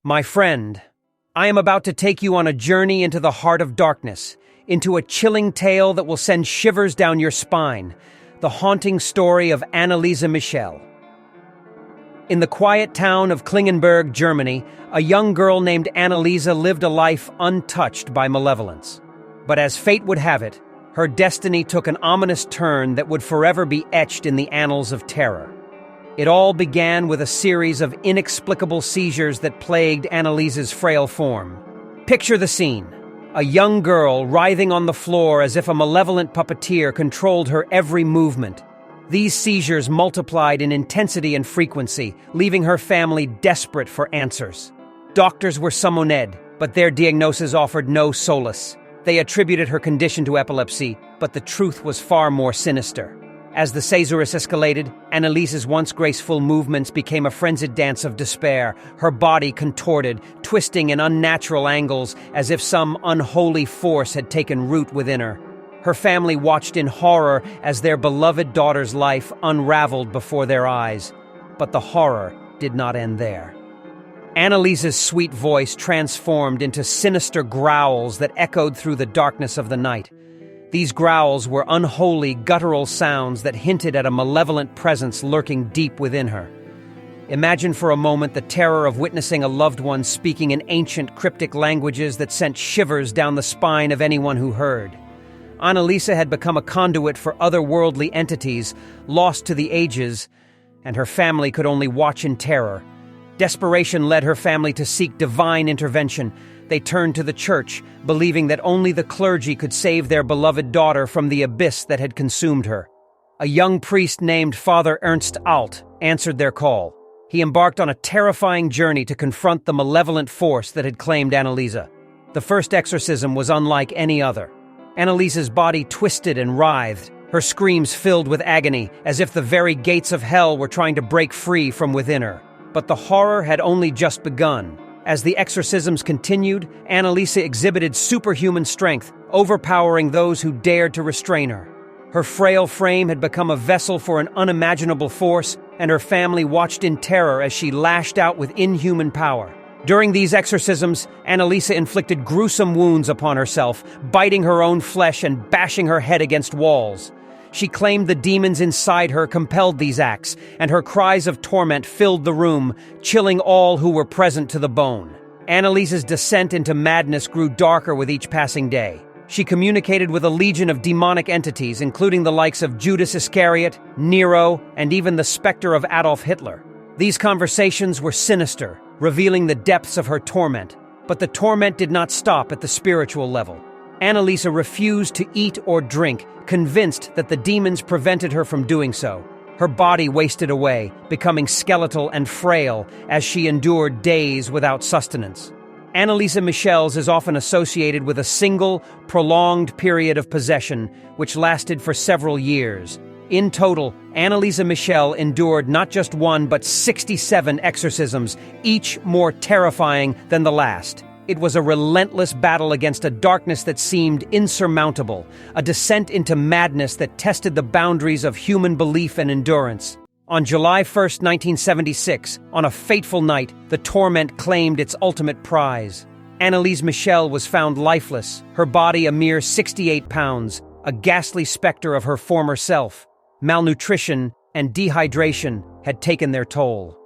My friend, I am about to take you on a journey into the heart of darkness, into a chilling tale that will send shivers down your spine, the haunting story of Anneliese Michel. In the quiet town of Klingenberg, Germany, a young girl named Anneliese lived a life untouched by malevolence. But as fate would have it, her destiny took an ominous turn that would forever be etched in the annals of terror. It all began with a series of inexplicable seizures that plagued Anneliese's frail form. Picture the scene. A young girl writhing on the floor as if a malevolent puppeteer controlled her every movement. These seizures multiplied in intensity and frequency, leaving her family desperate for answers. Doctors were summoned, but their diagnosis offered no solace. They attributed her condition to epilepsy, but the truth was far more sinister. As the seizures escalated, Anneliese's once graceful movements became a frenzied dance of despair, her body contorted, twisting in unnatural angles as if some unholy force had taken root within her. Her family watched in horror as their beloved daughter's life unraveled before their eyes. But the horror did not end there. Anneliese's sweet voice transformed into sinister growls that echoed through the darkness of the night. These growls were unholy, guttural sounds that hinted at a malevolent presence lurking deep within her. Imagine for a moment the terror of witnessing a loved one speaking in ancient, cryptic languages that sent shivers down the spine of anyone who heard. Anneliese had become a conduit for otherworldly entities, lost to the ages, and her family could only watch in terror. Desperation led her family to seek divine intervention. They turned to the church, believing that only the clergy could save their beloved daughter from the abyss that had consumed her. A young priest named Father Ernst Alt answered their call. He embarked on a terrifying journey to confront the malevolent force that had claimed Anneliese. The first exorcism was unlike any other. Anneliese's body twisted and writhed, her screams filled with agony, as if the very gates of hell were trying to break free from within her. But the horror had only just begun. As the exorcisms continued, Anneliese exhibited superhuman strength, overpowering those who dared to restrain her. Her frail frame had become a vessel for an unimaginable force, and her family watched in terror as she lashed out with inhuman power. During these exorcisms, Anneliese inflicted gruesome wounds upon herself, biting her own flesh and bashing her head against walls. She claimed the demons inside her compelled these acts, and her cries of torment filled the room, chilling all who were present to the bone. Anneliese's descent into madness grew darker with each passing day. She communicated with a legion of demonic entities, including the likes of Judas Iscariot, Nero, and even the specter of Adolf Hitler. These conversations were sinister, revealing the depths of her torment. But the torment did not stop at the spiritual level. Anneliese refused to eat or drink, convinced that the demons prevented her from doing so. Her body wasted away, becoming skeletal and frail as she endured days without sustenance. Anneliese Michel's is often associated with a single, prolonged period of possession, which lasted for several years. In total, Anneliese Michel endured not just one but 67 exorcisms, each more terrifying than the last. It was a relentless battle against a darkness that seemed insurmountable, a descent into madness that tested the boundaries of human belief and endurance. On July 1st, 1976, on a fateful night, the torment claimed its ultimate prize. Anneliese Michel was found lifeless, her body a mere 68 pounds, a ghastly specter of her former self. Malnutrition and dehydration had taken their toll.